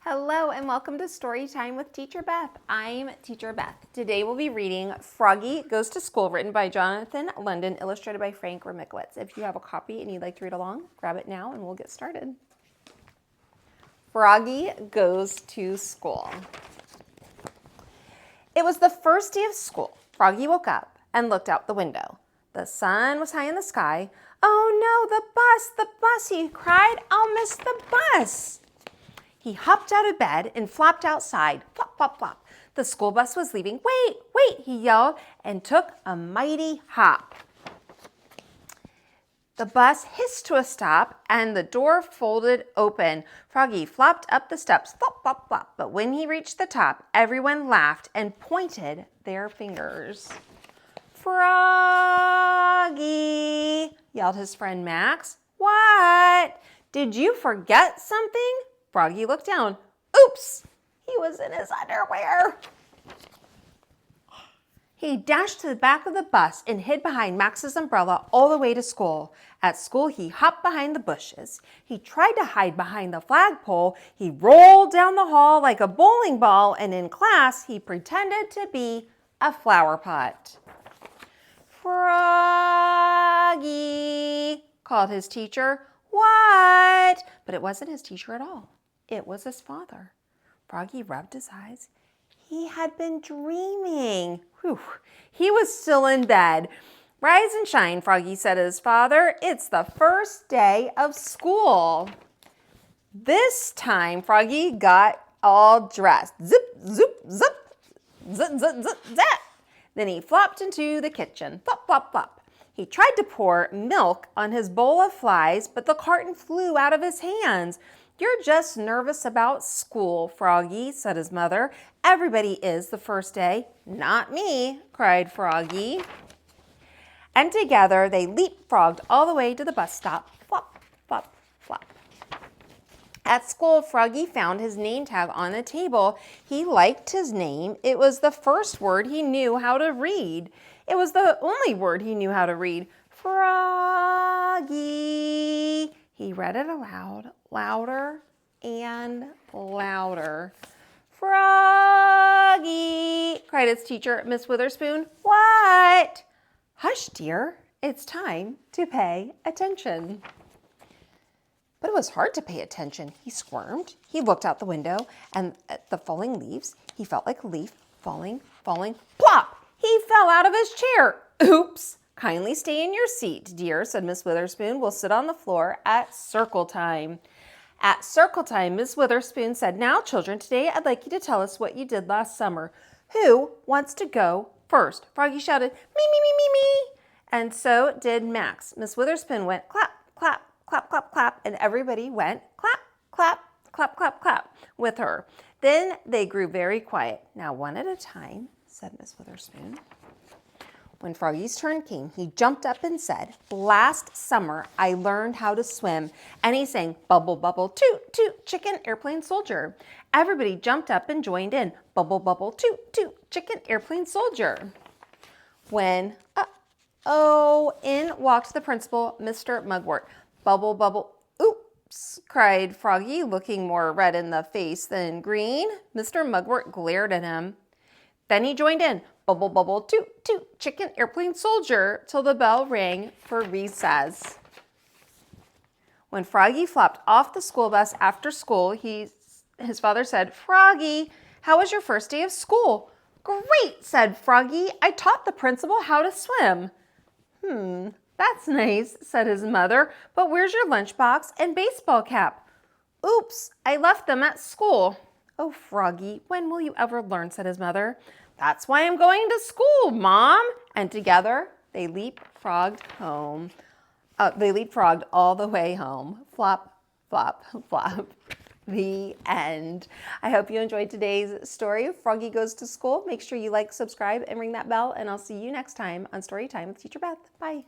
Hello and welcome to Storytime with Teacher Beth. I'm Teacher Beth. Today we'll be reading Froggy Goes to School, written by Jonathan London, illustrated by Frank Remkiewicz. If you have a copy and you'd like to read along, grab it now and we'll get started. Froggy Goes to School. It was the first day of school. Froggy woke up and looked out the window. The sun was high in the sky. "Oh no, the bus," he cried. "I'll miss the bus." He hopped out of bed and flopped outside. Flop, flop, flop. The school bus was leaving. "Wait, wait," he yelled and took a mighty hop. The bus hissed to a stop and the door folded open. Froggy flopped up the steps, flop, flop, flop. But when he reached the top, everyone laughed and pointed their fingers. "Froggy," yelled his friend Max. "What? Did you forget something?" Froggy looked down. Oops! He was in his underwear. He dashed to the back of the bus and hid behind Max's umbrella all the way to school. At school, he hopped behind the bushes. He tried to hide behind the flagpole. He rolled down the hall like a bowling ball, and in class, he pretended to be a flower pot. "Froggy," called his teacher. "What?" But it wasn't his teacher at all. It was his father. Froggy rubbed his eyes. He had been dreaming. Whew. He was still in bed. "Rise and shine," Froggy said to his father. "It's the first day of school." This time, Froggy got all dressed. Zip, zoop, zip, zip, zip, zip, zap. Then he flopped into the kitchen. Flop, flop, flop. He tried to pour milk on his bowl of flies, but the carton flew out of his hands. "You're just nervous about school, Froggy," said his mother. "Everybody is the first day." "Not me," cried Froggy. And together they leapfrogged all the way to the bus stop. Flop, flop, flop. At school, Froggy found his name tag on the table. He liked his name. It was the first word he knew how to read. It was the only word he knew how to read. Froggy. He read it aloud, louder and louder. "Froggy," cried his teacher, Miss Witherspoon. "What?" "Hush, dear. It's time to pay attention." But it was hard to pay attention. He squirmed. He looked out the window, and at the falling leaves, he felt like a leaf falling, falling. Plop! He fell out of his chair. "Oops! Kindly stay in your seat, dear," said Miss Witherspoon. "We'll sit on the floor at circle time." At circle time, Miss Witherspoon said, "Now, children, today I'd like you to tell us what you did last summer. Who wants to go first?" Froggy shouted, "Me, me, me, me, me." And so did Max. Miss Witherspoon went clap, clap, clap, clap, clap, and everybody went clap, clap, clap, clap, clap with her. Then they grew very quiet. "Now, one at a time," said Miss Witherspoon. When Froggy's turn came, he jumped up and said, "Last summer, I learned how to swim." And he sang, "Bubble, bubble, toot, toot, chicken, airplane, soldier." Everybody jumped up and joined in. Bubble, bubble, toot, toot, chicken, airplane, soldier. When, in walked the principal, Mr. Mugwort. "Bubble, bubble, oops," cried Froggy, looking more red in the face than green. Mr. Mugwort glared at him. Then he joined in. Bubble, bubble, toot, toot, chicken, airplane, soldier, till the bell rang for recess. When Froggy flopped off the school bus after school, his father said, "Froggy, how was your first day of school?" "Great," said Froggy. "I taught the principal how to swim." That's nice," said his mother. "But where's your lunchbox and baseball cap?" "Oops, I left them at school." "Oh, Froggy, when will you ever learn?" said his mother. "That's why I'm going to school, Mom." And together they leapfrogged home. They leapfrogged all the way home. Flop, flop, flop. The end. I hope you enjoyed today's story. Froggy Goes to School. Make sure you like, subscribe, and ring that bell. And I'll see you next time on Storytime with Teacher Beth. Bye.